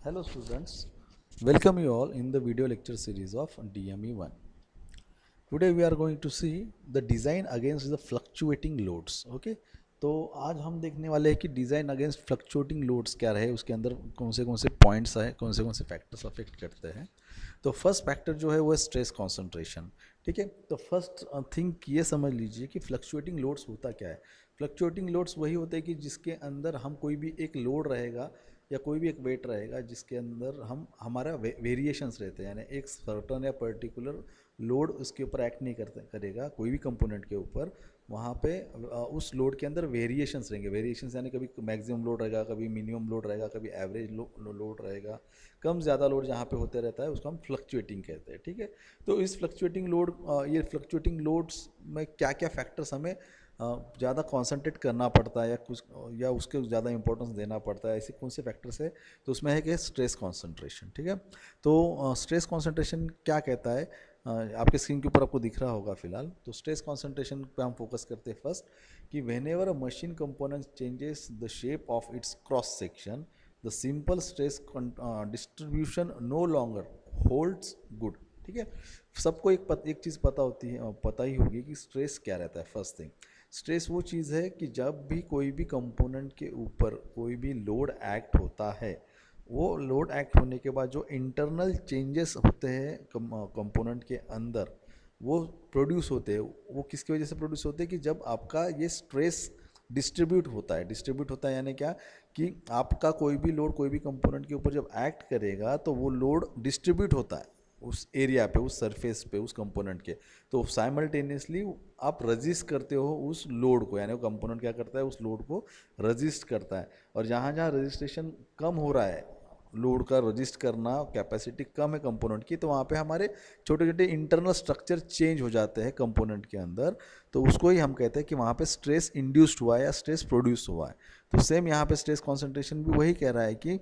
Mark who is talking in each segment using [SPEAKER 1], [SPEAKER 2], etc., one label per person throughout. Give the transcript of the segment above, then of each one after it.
[SPEAKER 1] Hello students, welcome you all in the video lecture series of DME1. Today we are going to see the design against the fluctuating loads. Okay, तो आज हम देखने वाले हैं कि design against fluctuating loads क्या रहे, उसके अंदर कौन से पॉइंट्स है, कौन से फैक्टर्स अफेक्ट करते हैं। तो फर्स्ट फैक्टर जो है वो है स्ट्रेस कॉन्सेंट्रेशन। ठीक है, तो फर्स्ट थिंग ये समझ लीजिए कि फ्लक्चुएटिंग लोड्स होता क्या है। फ्लक्चुएटिंग लोड्स वही होते हैं कि जिसके अंदर हम कोई भी एक लोड रहेगा या कोई भी एक वेट रहेगा जिसके अंदर हम हमारा वेरिएशंस रहते हैं, यानी एक सर्टन या पर्टिकुलर लोड उसके ऊपर एक्ट नहीं करेगा कोई भी कंपोनेंट के ऊपर। वहाँ पे उस लोड के अंदर वेरिएशंस रहेंगे। वेरिएशंस यानी कभी मैक्सिमम लोड रहेगा, कभी मिनिमम लोड रहेगा, कभी एवरेज लोड रहेगा। कम ज़्यादा लोड जहाँ पे होते रहता है उसको हम फ्लक्चुएटिंग कहते हैं। ठीक है, तो इस फ्लक्चुएटिंग लोड ये फ्लक्चुएटिंग लोड्स में क्या क्या फैक्टर्स हमें ज़्यादा कॉन्सेंट्रेट करना पड़ता है या उसके ज़्यादा इंपॉर्टेंस देना पड़ता है, ऐसे कौन से फैक्टर्स है। तो उसमें है कि स्ट्रेस कॉन्सेंट्रेशन। ठीक है, तो स्ट्रेस कॉन्सेंट्रेशन क्या कहता है, आपके स्क्रीन के ऊपर आपको दिख रहा होगा फिलहाल। तो स्ट्रेस कॉन्सेंट्रेशन पे हम फोकस करते हैं फर्स्ट कि whenever a machine component changes the shape of its cross section the simple stress distribution no longer holds good. ठीक है, सबको एक चीज़ पता ही होगी कि स्ट्रेस क्या रहता है। फर्स्ट थिंग, स्ट्रेस वो चीज़ है कि जब भी कोई भी कंपोनेंट के ऊपर कोई भी लोड एक्ट होता है, वो लोड एक्ट होने के बाद जो इंटरनल चेंजेस होते हैं कंपोनेंट के अंदर वो प्रोड्यूस होते हैं। वो किसकी वजह से प्रोड्यूस होते हैं कि जब आपका ये स्ट्रेस डिस्ट्रीब्यूट होता है यानी क्या कि आपका कोई भी लोड कोई भी कंपोनेंट के ऊपर जब एक्ट करेगा तो वो लोड डिस्ट्रीब्यूट होता है उस एरिया पे, उस सरफेस पे, उस कंपोनेंट के। तो साइमल्टेनियसली आप रजिस्ट करते हो उस लोड को, यानी वो कंपोनेंट क्या करता है उस लोड को रजिस्ट करता है। और जहाँ जहाँ रजिस्ट्रेशन कम हो रहा है, लोड का रजिस्ट करना कैपेसिटी कम है कंपोनेंट की, तो वहाँ पे हमारे छोटे छोटे इंटरनल स्ट्रक्चर चेंज हो जाते हैं कंपोनेंट के अंदर। तो उसको ही हम कहते हैं कि वहाँ पे स्ट्रेस इंड्यूस्ड हुआ है या स्ट्रेस प्रोड्यूस हुआ है। तो सेम यहाँ पे स्ट्रेस कॉन्सेंट्रेशन भी वही कह रहा है कि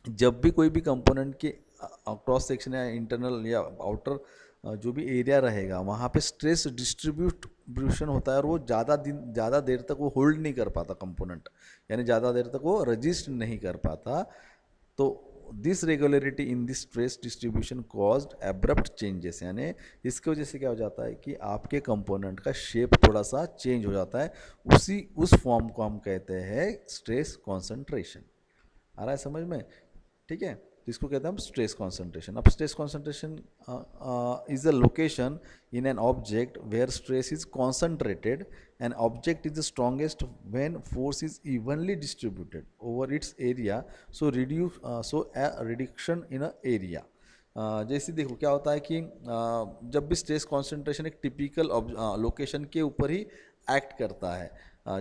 [SPEAKER 1] जब भी कोई भी कंपोनेंट के क्रॉस सेक्शन या इंटरनल या आउटर जो भी एरिया रहेगा वहाँ पे स्ट्रेस डिस्ट्रीब्यूशन होता है और वो ज़्यादा देर तक वो होल्ड नहीं कर पाता कंपोनेंट, यानी ज़्यादा देर तक वो रजिस्ट नहीं कर पाता। तो this regularity in this stress distribution caused abrupt changes, यानी इसकी वजह से क्या हो जाता है कि आपके कंपोनेंट का शेप थोड़ा सा चेंज हो जाता है। उस फॉर्म को हम कहते हैं स्ट्रेस कॉन्सेंट्रेशन। आ रहा है समझ में? ठीक है, तो इसको कहते हैं हम स्ट्रेस कॉन्सेंट्रेशन। अब stress concentration is a location in an object where stress is concentrated an object is the strongest when force is evenly distributed over its area so reduction in a area. जैसे देखो क्या होता है कि जब भी stress concentration एक typical लोकेशन के ऊपर ही एक्ट करता है।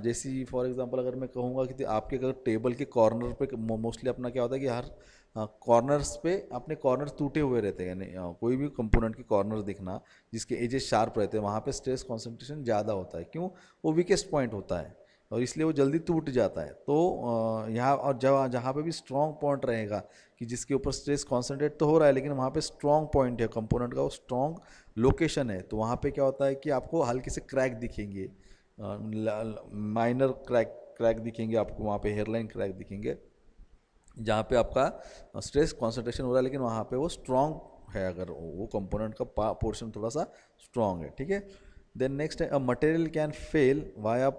[SPEAKER 1] जैसे फॉर एग्जांपल अगर मैं कहूँगा कि आपके अगर टेबल के कॉर्नर पे मोस्टली अपना क्या होता है कि हर कॉर्नर्स पे अपने कॉर्नर्स टूटे हुए रहते हैं, यानी कोई भी कंपोनेंट के कॉर्नर दिखना जिसके एजेस शार्प रहते हैं वहाँ पे स्ट्रेस कॉन्सेंट्रेशन ज़्यादा होता है। क्यों? वो वीकेस्ट पॉइंट होता है और इसलिए वो जल्दी टूट जाता है। तो यहाँ और जहाँ जहाँ पे भी स्ट्रॉन्ग पॉइंट रहेगा कि जिसके ऊपर स्ट्रेस कॉन्सेंट्रेट तो हो रहा है लेकिन वहाँ पे स्ट्रॉन्ग पॉइंट है कंपोनेंट का, वो स्ट्रॉन्ग लोकेशन है, तो वहाँ पे क्या होता है कि आपको हल्के से क्रैक दिखेंगे, माइनर क्रैक दिखेंगे आपको, वहाँ पे हेयरलाइन क्रैक दिखेंगे जहाँ पे आपका स्ट्रेस कॉन्सेंट्रेशन हो रहा है लेकिन वहाँ पे वो स्ट्रॉन्ग है, अगर वो कंपोनेंट का पोर्शन थोड़ा सा स्ट्रॉन्ग है। ठीक है, देन नेक्स्ट है a material can fail via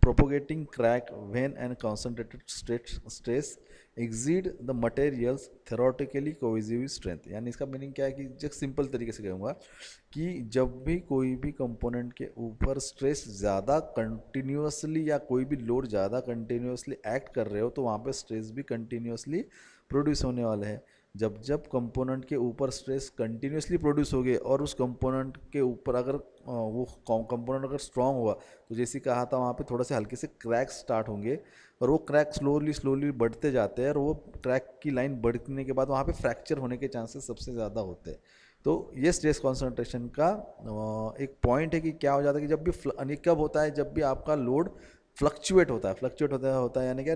[SPEAKER 1] propagating crack when and concentrated stress exceed the materials theoretically cohesive strength। यानी इसका मीनिंग क्या है कि जब सिंपल तरीके से कहूँगा कि जब भी कोई भी कंपोनेंट के ऊपर स्ट्रेस ज़्यादा कंटिन्यूसली या कोई भी लोड ज़्यादा कंटिन्यूसली एक्ट कर रहे हो तो वहाँ पे स्ट्रेस भी कंटिन्यूसली प्रोड्यूस होने वाले हैं। जब जब कंपोनेंट के ऊपर स्ट्रेस कंटिन्यूसली प्रोड्यूस हो गए और उस कंपोनेंट के ऊपर अगर वो कंपोनेंट अगर स्ट्रांग हुआ तो जैसे कहा था वहाँ पे थोड़ा से हल्के से क्रैक स्टार्ट होंगे और वो क्रैक स्लोली बढ़ते जाते हैं और वो क्रैक की लाइन बढ़ने के बाद वहाँ पे फ्रैक्चर होने के चांसेस सबसे ज़्यादा होते हैं। तो ये स्ट्रेस कॉन्सेंट्रेशन का एक पॉइंट है कि क्या हो जाता है कि जब भी कब होता है, जब भी आपका लोड फ्लक्चुएट होता है यानी क्या,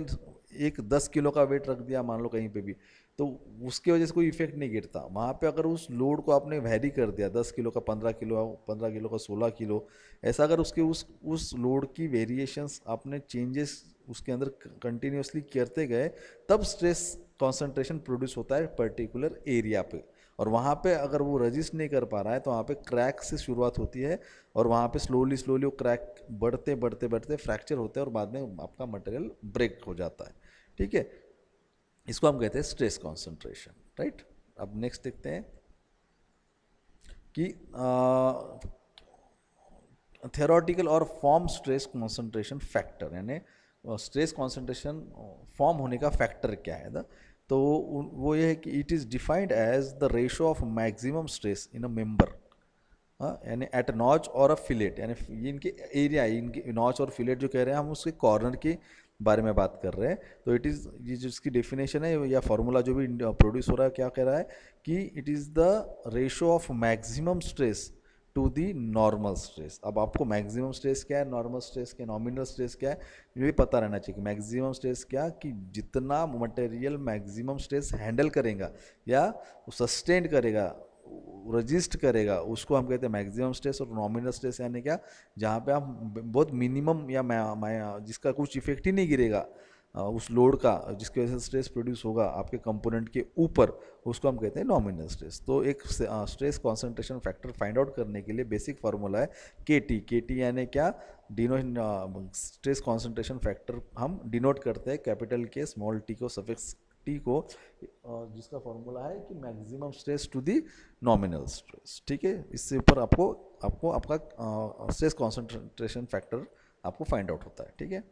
[SPEAKER 1] एक 10 किलो का वेट रख दिया मान लो कहीं पे भी, तो उसकी वजह से कोई इफेक्ट नहीं गिरता। वहाँ पे अगर उस लोड को आपने वैरी कर दिया 10 किलो का 15 किलो, 15 किलो का 16 किलो, ऐसा अगर उसके उस लोड की वेरिएशंस आपने चेंजेस उसके अंदर कंटिन्यूसली करते गए तब स्ट्रेस कॉन्सेंट्रेशन प्रोड्यूस होता है पर्टिकुलर एरिया पे, और वहाँ पे अगर वो रजिस्ट नहीं कर पा रहा है तो वहाँ पे क्रैक से शुरुआत होती है, और वहाँ पे स्लोली स्लोली वो क्रैक बढ़ते बढ़ते बढ़ते फ्रैक्चर होते हैं और बाद में आपका मटेरियल ब्रेक हो जाता है। ठीक है, इसको हम कहते हैं स्ट्रेस कॉन्सेंट्रेशन, राइट। अब नेक्स्ट देखते हैं कि थेरोटिकल और फॉर्म स्ट्रेस कॉन्सेंट्रेशन फैक्टर, यानी स्ट्रेस कॉन्सेंट्रेशन फॉर्म होने का फैक्टर क्या है ना, तो वो ये है कि it is defined as the ratio of maximum stress in a member, यानी एट नॉच और अ फिलेट, यानी ये इनके एरिया, इनके नॉच और फिलेट जो कह रहे हैं हम उसके कॉर्नर के बारे में बात कर रहे हैं। तो इट इज़, ये जो इसकी डेफिनेशन है या फॉर्मूला जो भी प्रोड्यूस हो रहा है क्या कह रहा है कि it is the ratio of maximum stress to the normal stress. अब आपको मैक्सिमम स्ट्रेस क्या है, नॉर्मल स्ट्रेस क्या है, नॉमिनल स्ट्रेस क्या है, ये भी पता रहना चाहिए कि मैक्सिमम स्ट्रेस क्या, कि जितना मटेरियल मैक्सिमम स्ट्रेस हैंडल करेगा या सस्टेन करेगा, रजिस्ट करेगा, उसको हम कहते हैं मैक्सिमम स्ट्रेस। और नॉमिनल स्ट्रेस यानी क्या, जहाँ पे हम बहुत मिनिमम या जिसका कुछ इफेक्ट ही नहीं गिरेगा उस लोड का, जिसकी वजह से स्ट्रेस प्रोड्यूस होगा आपके कंपोनेंट के ऊपर, उसको हम कहते हैं नॉमिनल स्ट्रेस। तो एक stress concentration factor find out करने के लिए बेसिक फार्मूला है के टी यानी क्या, स्ट्रेस कॉन्सेंट्रेशन फैक्टर हम डिनोट करते हैं कैपिटल के स्मॉल टी को, सफिक्स टी को, जिसका फॉर्मूला है कि maximum stress to the nominal stress. ठीक है, इससे ऊपर आपको आपका स्ट्रेस कॉन्सेंट्रेशन फैक्टर आपको फाइंड आउट होता है। ठीक है,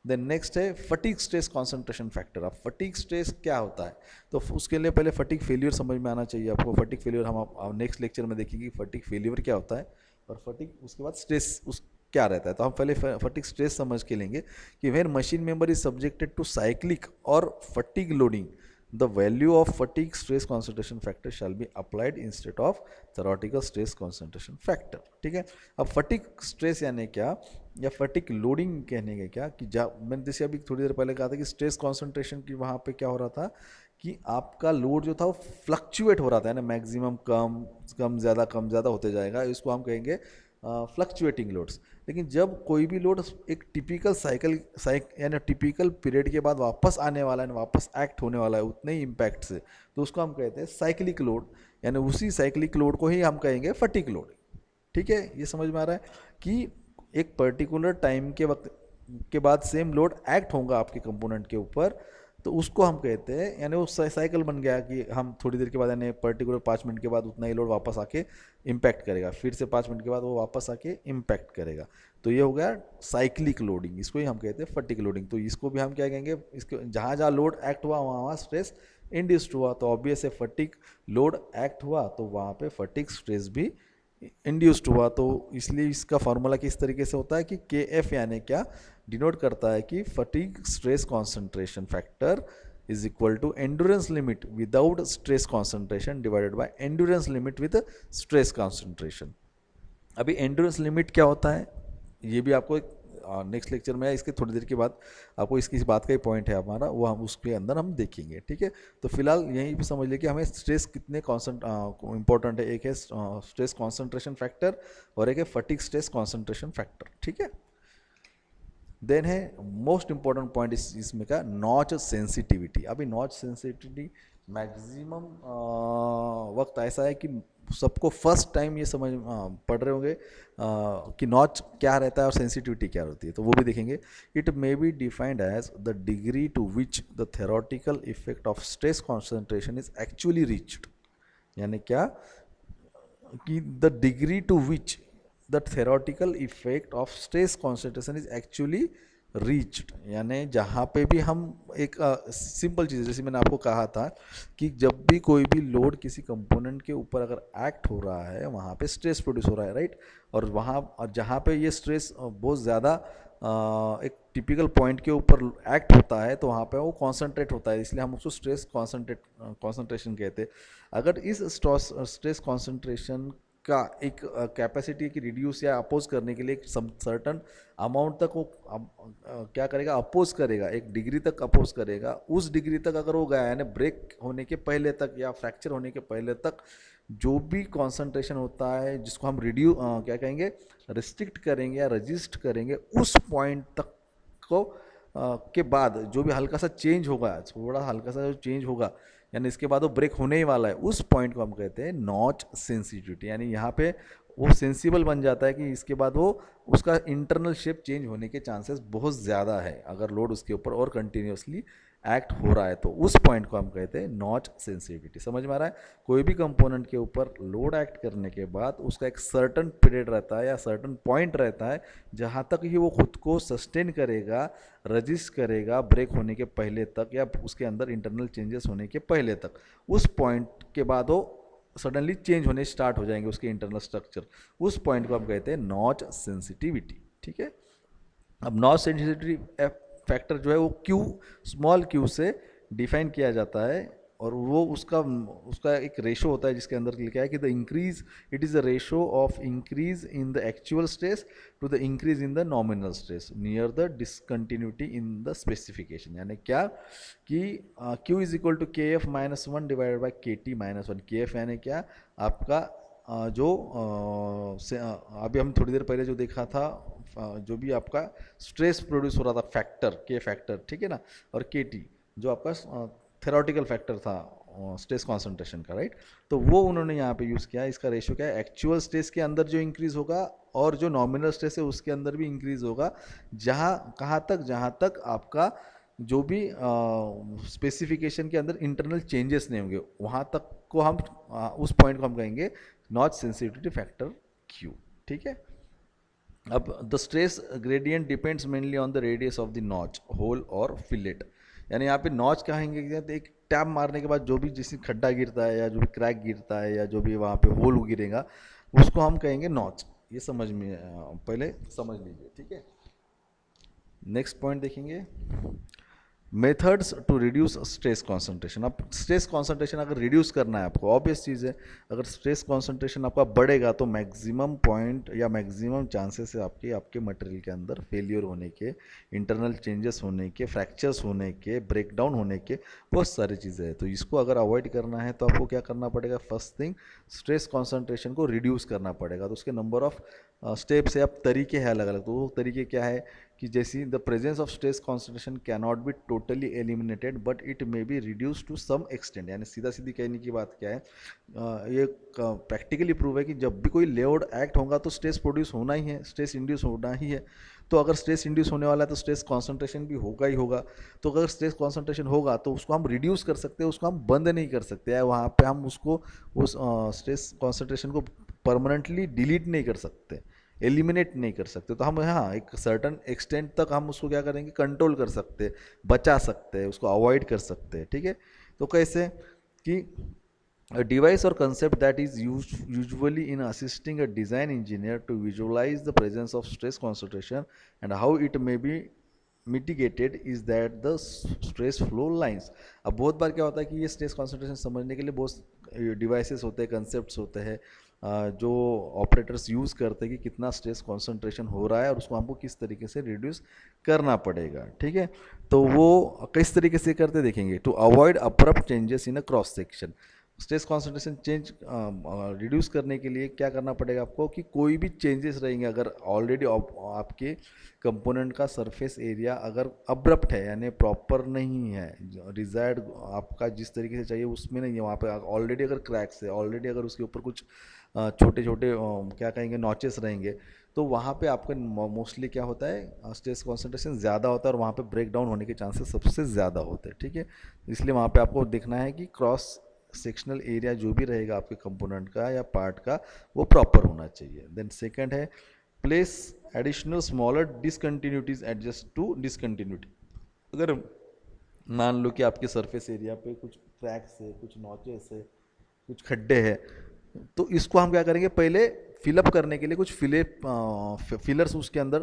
[SPEAKER 1] देन नेक्स्ट है फटीग स्ट्रेस कॉन्सेंट्रेशन फैक्टर। अब फटीग स्ट्रेस क्या होता है, तो उसके लिए पहले फटीग फेलियर समझ में आना चाहिए आपको। फटीग फेलियर हम नेक्स्ट लेक्चर में देखेंगे फटीग फेलियर क्या होता है, और फटीग उसके बाद स्ट्रेस उस क्या रहता है। तो हम पहले फटीग स्ट्रेस समझ के लेंगे कि when machine member is subjected to cyclic और fatigue loading, the value of fatigue stress concentration factor shall be applied instead of theoretical stress concentration factor। ठीक है, अब फटीग स्ट्रेस यानी क्या, या फटीग लोडिंग कहने के क्या, कि मैंने जैसे अभी थोड़ी देर पहले कहा था कि स्ट्रेस कॉन्सेंट्रेशन की वहाँ पे क्या हो रहा था कि आपका लोड जो था वो फ्लक्चुएट हो रहा था, यानी मैक्सिमम कम कम ज़्यादा होते जाएगा, इसको हम कहेंगे फ्लक्चुएटिंग लोड्स। लेकिन जब कोई भी लोड एक टिपिकल साइकिल यानी टिपिकल पीरियड के बाद वापस आने वाला है, वापस एक्ट होने वाला है उतने ही इम्पैक्ट से, तो उसको हम कहते हैं साइक्लिक लोड, यानी उसी साइक्लिक लोड को ही हम कहेंगे फटीग लोड। ठीक है, ये समझ में आ रहा है कि एक पर्टिकुलर टाइम के वक्त के बाद सेम लोड एक्ट होगा आपके कंपोनेंट के ऊपर, तो उसको हम कहते हैं, यानी वो साइकिल बन गया कि हम थोड़ी देर के बाद, यानी पर्टिकुलर 5 मिनट के बाद उतना ही लोड वापस आके इम्पैक्ट करेगा, फिर से 5 मिनट के बाद वो वापस आके इम्पैक्ट करेगा। तो ये हो गया साइक्लिक लोडिंग, इसको ही हम कहते हैं फटीग लोडिंग। तो इसको भी हम क्या कहेंगे, इसके जहाँ जहाँ लोड एक्ट हुआ वहाँ वहाँ स्ट्रेस इंड्यूस्ड हुआ, तो ऑब्वियस है फटीग लोड एक्ट हुआ तो वहाँ पे फटीग स्ट्रेस भी इंड्यूस्ड हुआ। तो इसलिए इसका फॉर्मूला किस तरीके से होता है कि के एफ यानी क्या, डिनोट करता है कि fatigue stress concentration factor is equal to endurance limit without stress concentration divided by endurance limit with stress concentration. अभी एंड्योरेंस लिमिट क्या होता है, ये भी आपको नेक्स्ट लेक्चर में, इसके थोड़ी देर के बाद आपको इसकी इस बात का ही पॉइंट है हमारा, वो हम उसके अंदर हम देखेंगे। ठीक है, तो फिलहाल यहीं भी समझ लिया कि हमें स्ट्रेस कितने इंपॉर्टेंट है, एक है स्ट्रेस कॉन्सेंट्रेशन फैक्टर और एक है फटीग स्ट्रेस कॉन्सेंट्रेशन फैक्टर। ठीक है, देन है मोस्ट इंपॉर्टेंट पॉइंट इसमें का नॉच सेंसिटिविटी। अभी नॉच सेंसिटिविटी मैक्सिमम वक्त ऐसा है कि सबको फर्स्ट टाइम ये समझ पढ़ रहे होंगे कि नॉच क्या रहता है और सेंसिटिविटी क्या होती है, तो वो भी देखेंगे। It may be defined as the degree to which the theoretical effect of stress concentration is actually reached, यानी क्या कि the degree to which the theoretical effect of stress concentration is actually reached, यानी जहाँ पे भी हम एक simple चीज़, जैसे मैंने आपको कहा था कि जब भी कोई भी लोड किसी कंपोनेंट के ऊपर अगर एक्ट हो रहा है वहाँ पे स्ट्रेस प्रोड्यूस हो रहा है, राइट। और वहाँ और जहाँ पे ये स्ट्रेस बहुत ज़्यादा एक टिपिकल पॉइंट के ऊपर एक्ट होता है तो वहाँ पे वो कॉन्सेंट्रेट होता है, इसलिए हम उसको स्ट्रेस कॉन्सेंट्रेशन कहते हैं। अगर इस स्ट्रेस कॉन्सेंट्रेशन का एक कैपेसिटी की रिड्यूस या अपोज करने के लिए एक सर्टन अमाउंट तक वो क्या करेगा, अपोज करेगा, एक डिग्री तक अपोज करेगा। उस डिग्री तक अगर वो गया, यानी ब्रेक होने के पहले तक या फ्रैक्चर होने के पहले तक जो भी कॉन्सेंट्रेशन होता है जिसको हम क्या कहेंगे, रिस्ट्रिक्ट करेंगे या रजिस्ट करेंगे, उस पॉइंट तक को के बाद जो भी हल्का सा चेंज होगा, थोड़ा हल्का सा जो चेंज होगा, यानी इसके बाद वो ब्रेक होने ही वाला है, उस पॉइंट को हम कहते हैं नॉच सेंसिटिविटी। यानी यहाँ पे वो सेंसिबल बन जाता है कि इसके बाद वो उसका इंटरनल शेप चेंज होने के चांसेस बहुत ज़्यादा है अगर लोड उसके ऊपर और कंटिन्यूसली एक्ट हो रहा है, तो उस पॉइंट को हम कहते हैं नॉच सेंसिटिविटी। समझ में आ रहा है? कोई भी कंपोनेंट के ऊपर लोड एक्ट करने के बाद उसका एक सर्टन पीरियड रहता है या सर्टन पॉइंट रहता है जहाँ तक ही वो खुद को सस्टेन करेगा, रजिस्ट करेगा ब्रेक होने के पहले तक या उसके अंदर इंटरनल चेंजेस होने के पहले तक। उस पॉइंट के बाद वो सडनली चेंज होने स्टार्ट हो जाएंगे उसके इंटरनल स्ट्रक्चर, उस पॉइंट को हम कहते हैं नॉच सेंसिटिविटी। ठीक है, अब नॉच सेंसिटिविटी फैक्टर जो है वो क्यू, स्मॉल क्यू से डिफाइन किया जाता है, और वो उसका उसका एक रेशो होता है जिसके अंदर लिखा है कि the increase, it is the ratio of increase in the actual stress to the increase in the nominal stress near the discontinuity in the specification. यानी क्या कि Q is equal to K F minus one divided by K T minus one. K F यानी क्या, आपका अभी हम थोड़ी देर पहले जो देखा था, जो भी आपका स्ट्रेस प्रोड्यूस हो रहा था फैक्टर, के फैक्टर, ठीक है ना, और के टी जो आपका थेरोटिकल फैक्टर था स्ट्रेस कॉन्सेंट्रेशन का, राइट। तो वो उन्होंने यहाँ पे यूज़ किया। इसका रेशियो क्या है, एक्चुअल स्ट्रेस के अंदर जो इंक्रीज होगा और जो नॉमिनल स्ट्रेस है उसके अंदर भी इंक्रीज होगा, जहाँ तक आपका जो भी स्पेसिफिकेशन के अंदर इंटरनल चेंजेस नहीं होंगे, वहाँ तक को हम उस पॉइंट को हम कहेंगे नॉच सेंसिटिविटी फैक्टर Q। ठीक है, अब the stress gradient depends mainly on the radius of the notch, hole और फिलेट। यानी यहाँ पे नॉच कहेंगे तो एक टैप मारने के बाद जो भी जिस खड्डा गिरता है या जो भी क्रैक गिरता है या जो भी वहाँ पे होल गिरेगा उसको हम कहेंगे नॉच। ये समझ में पहले समझ लीजिए, ठीक है। नेक्स्ट पॉइंट देखेंगे, methods to reduce stress concentration. अब स्ट्रेस कॉन्सेंट्रेशन अगर रिड्यूस करना है आपको, ऑब्वियस चीज़ है, अगर स्ट्रेस कॉन्सेंट्रेशन आपका बढ़ेगा तो मैक्सिमम पॉइंट या मैक्सिमम चांसेस है आपके मटेरियल के अंदर फेलियर होने के, इंटरनल चेंजेस होने के, फ्रैक्चर्स होने के, ब्रेकडाउन होने के, बहुत सारी चीज़ें हैं। तो इसको अगर अवॉइड करना है तो आपको क्या करना पड़ेगा, फर्स्ट थिंग स्ट्रेस कॉन्सेंट्रेशन को रिड्यूस करना पड़ेगा। तो उसके नंबर ऑफ स्टेप्स है, अब तरीके हैं अलग अलग। तो वो तरीके क्या है कि जैसे the presence of stress concentration can not be totally eliminated but it may be reduce to some extent. यानी सीधा सीधी कहने की बात क्या है, ये प्रैक्टिकली प्रूव है कि जब भी कोई लोड एक्ट होगा तो स्ट्रेस प्रोड्यूस होना ही है, स्ट्रेस इंड्यूस होना ही है। तो अगर स्ट्रेस इंड्यूस होने वाला है तो स्ट्रेस कॉन्सेंट्रेशन भी होगा ही होगा। तो अगर स्ट्रेस कॉन्सेंट्रेशन होगा तो उसको हम रिड्यूस कर सकते हैं, उसको हम बंद नहीं कर सकते हैं, वहाँ पे हम उसको उस स्ट्रेस कॉन्सेंट्रेशन को परमानेंटली डिलीट नहीं कर सकते, एलिमिनेट नहीं कर सकते। तो हम हाँ एक सर्टन एक्सटेंट तक हम उसको क्या करेंगे, कंट्रोल कर सकते हैं, बचा सकते हैं, उसको अवॉइड कर सकते हैं। ठीक है, तो कैसे कि a device or concept that is used usually in assisting a design engineer to visualize the presence of stress concentration and how it may be mitigated is that the stress flow lines। अब बहुत बार क्या होता है कि ये stress concentration समझने के लिए बहुत डिवाइसेस होते हैं, कंसेप्ट्स होते हैं जो ऑपरेटर्स यूज़ करते हैं कि कितना स्ट्रेस कॉन्सेंट्रेशन हो रहा है और उसको हमको किस तरीके से रिड्यूस करना पड़ेगा। ठीक है, तो वो किस तरीके से करते देखेंगे, to avoid abrupt changes in a cross section. Stress concentration change reduce करने के लिए क्या करना पड़ेगा आपको कि कोई भी चेंजेस रहेंगे, अगर ऑलरेडी आपके कंपोनेंट का सरफेस एरिया अगर अब्रप्ट है यानी प्रॉपर नहीं है, डिजायर्ड आपका जिस तरीके से चाहिए उसमें नहीं है, वहाँ पे ऑलरेडी अगर क्रैक्स है, ऑलरेडी अगर उसके ऊपर कुछ छोटे छोटे क्या कहेंगे नॉचेस रहेंगे, तो वहाँ पे आपका मोस्टली क्या होता है, स्ट्रेस कॉन्सेंट्रेशन ज़्यादा होता है और वहाँ पे ब्रेक डाउन होने के चांसेस सबसे ज़्यादा होते हैं। ठीक है, इसलिए वहाँ पे आपको देखना है कि क्रॉस सेक्शनल एरिया जो भी रहेगा आपके कंपोनेंट का या पार्ट का वो प्रॉपर होना चाहिए। देन सेकंड है place additional smaller discontinuities adjust to discontinuity. अगर मान लो कि आपके सरफेस एरिया पे कुछ क्रैक्स है, कुछ नॉचेस है, कुछ खड्डे हैं, तो इसको हम क्या करेंगे, पहले फिलअप करने के लिए कुछ फिलर्स उसके अंदर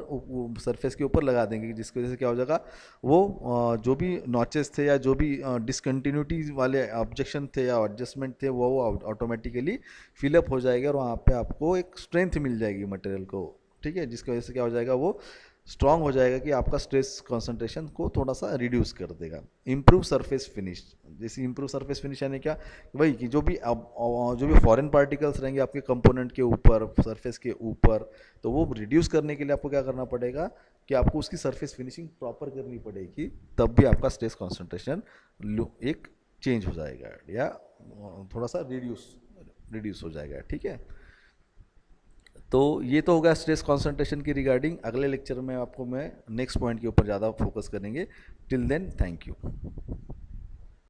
[SPEAKER 1] सरफेस के ऊपर लगा देंगे, जिसकी वजह से क्या हो जाएगा, वो जो भी नॉचेस थे या जो भी डिसकंटिन्यूटी वाले ऑब्जेक्शन थे या एडजस्टमेंट थे वो ऑटोमेटिकली फिलअप हो जाएगा और वहाँ पे आपको एक स्ट्रेंथ मिल जाएगी मटेरियल को। ठीक है, जिसकी वजह से क्या हो जाएगा, वो स्ट्रांग हो जाएगा कि आपका स्ट्रेस कॉन्सेंट्रेशन को थोड़ा सा रिड्यूस कर देगा। इम्प्रूव सरफेस फिनिश, जैसे इम्प्रूव सरफेस फिनिश यानी क्या, वही कि जो भी फॉरेन पार्टिकल्स रहेंगे आपके कंपोनेंट के ऊपर, सरफेस के ऊपर, तो वो रिड्यूस करने के लिए आपको क्या करना पड़ेगा कि आपको उसकी सरफेस फिनिशिंग प्रॉपर करनी पड़ेगी, तब भी आपका स्ट्रेस कॉन्सेंट्रेशन एक चेंज हो जाएगा या थोड़ा सा रिड्यूस हो जाएगा, ठीक है। तो ये तो होगा स्ट्रेस कॉन्सेंट्रेशन की रिगार्डिंग। अगले लेक्चर में आपको मैं नेक्स्ट पॉइंट के ऊपर ज़्यादा फोकस करेंगे। Till then, thank you.